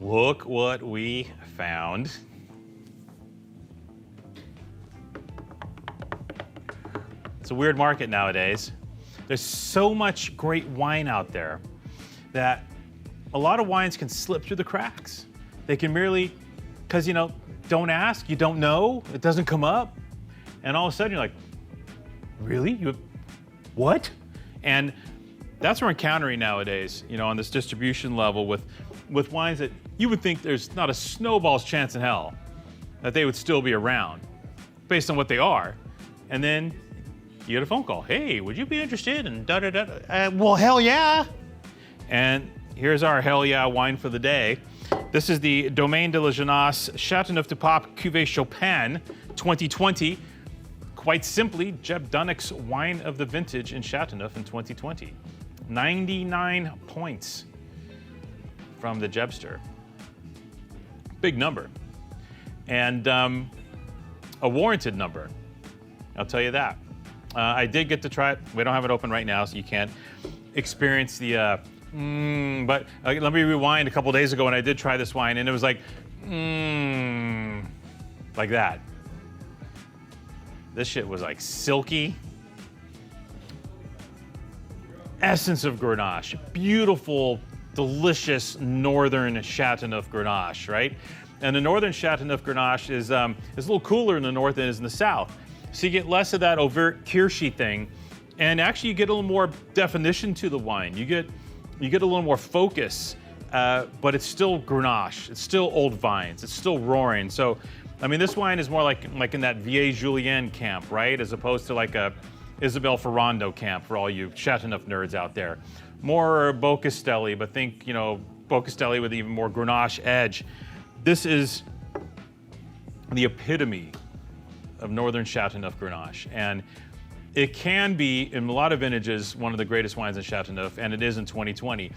Look what we found. It's a weird market nowadays. There's so much great wine out there that a lot of wines can slip through the cracks. They can merely, because don't ask, you don't know, it doesn't come up, and all of a sudden you're like, really? What? And that's what we're encountering nowadays, on this distribution level with wines that you would think there's not a snowball's chance in hell that they would still be around based on what they are. And then you get a phone call. Hey, would you be interested in da-da-da? Well, hell yeah. And here's our hell yeah wine for the day. This is the Domaine de la Janasse Chateauneuf de Pape Cuvée Chaupin 2020. Quite simply, Jeb Dunnick's wine of the vintage in Chateauneuf in 2020. 99 points from the Jebster. Big number. And a warranted number. I'll tell you that. I did get to try it. We don't have it open right now, so you can't experience the but let me rewind a couple days ago when I did try this wine, and it was like that. This shit was like silky. Essence of Grenache. Beautiful, delicious northern Chateauneuf Grenache, right? And the northern Chateauneuf Grenache is a little cooler in the north than it is in the south. So you get less of that overt Kirsche thing, and actually you get a little more definition to the wine. You get a little more focus, but it's still Grenache. It's still old vines. It's still roaring. So, I mean, this wine is more like in that Vieille Julienne camp, right? As opposed to like a Isabel Ferrando camp for all you Chateauneuf nerds out there. More Beaucastelli, but think, Beaucastelli with even more Grenache edge. This is the epitome of northern Chateauneuf Grenache. And it can be, in a lot of vintages, one of the greatest wines in Chateauneuf, and it is in 2020.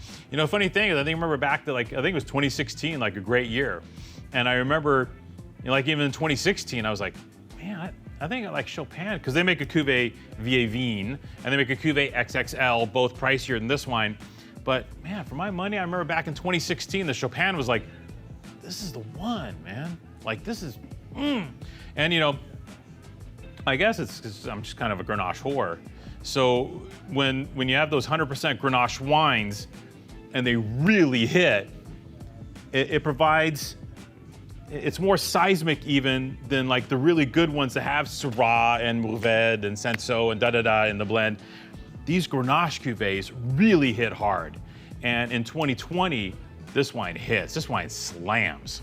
Funny thing is, I remember back to I think it was 2016, like a great year. And I remember, even in 2016, I was like, man, I think I like Chaupin, because they make a Cuvée Vieille Vigne, and they make a Cuvée XXL, both pricier than this wine. But man, for my money, I remember back in 2016, the Chaupin was like, this is the one, man. Like, this is, And I guess it's because I'm just kind of a Grenache whore. So when you have those 100% Grenache wines and they really hit, it provides, it's more seismic even than like the really good ones that have Syrah and Mourvèdre and Cinsault and da-da-da in the blend. These Grenache cuvées really hit hard. And in 2020, this wine hits, this wine slams,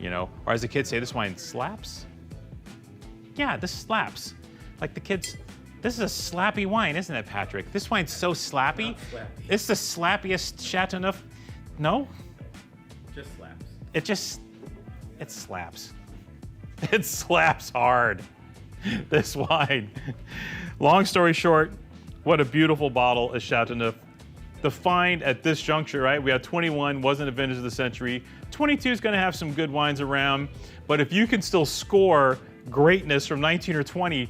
or as the kids say, this wine slaps. Yeah, this slaps. Like the kids, this is a slappy wine, isn't it, Patrick? This wine's so slappy. It's the slappiest Chateauneuf. No? Just slaps. It slaps. It slaps hard, this wine. Long story short, what a beautiful bottle is Chateauneuf. The find at this juncture, right? We had 21, wasn't a vintage of the century. 22 is gonna have some good wines around, but if you can still score greatness from 19 or 20,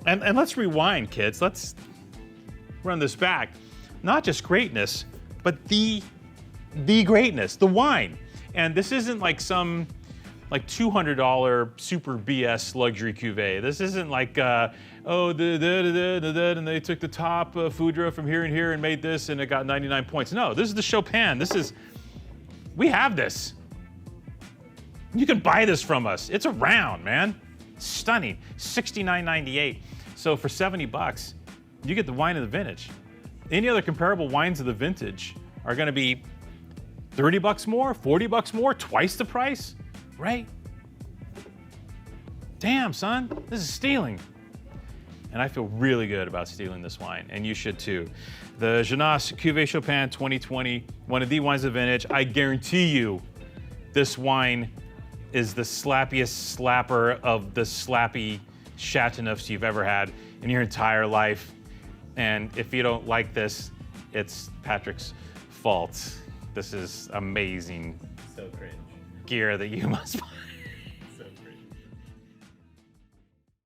and let's rewind, kids. Let's run this back. Not just greatness, but the greatness, the wine. And this isn't like some $200 super BS luxury cuvee. This isn't like, and they took the top Foudre from here and here and made this and it got 99 points. No, this is the Chaupin. We have this. You can buy this from us. It's around, man. Stunning, $69.98. So for $70, you get the wine of the vintage. Any other comparable wines of the vintage are gonna be $30 more, $40 more, twice the price, right? Damn, son, this is stealing. And I feel really good about stealing this wine, and you should too. The Janasse Cuvée Chaupin 2020, one of the wines of the vintage. I guarantee you, this wine is the slappiest slapper of the slappy Chateauneufs you've ever had in your entire life. And if you don't like this, it's Patrick's fault. This is amazing. So cringe. Gear that you must buy.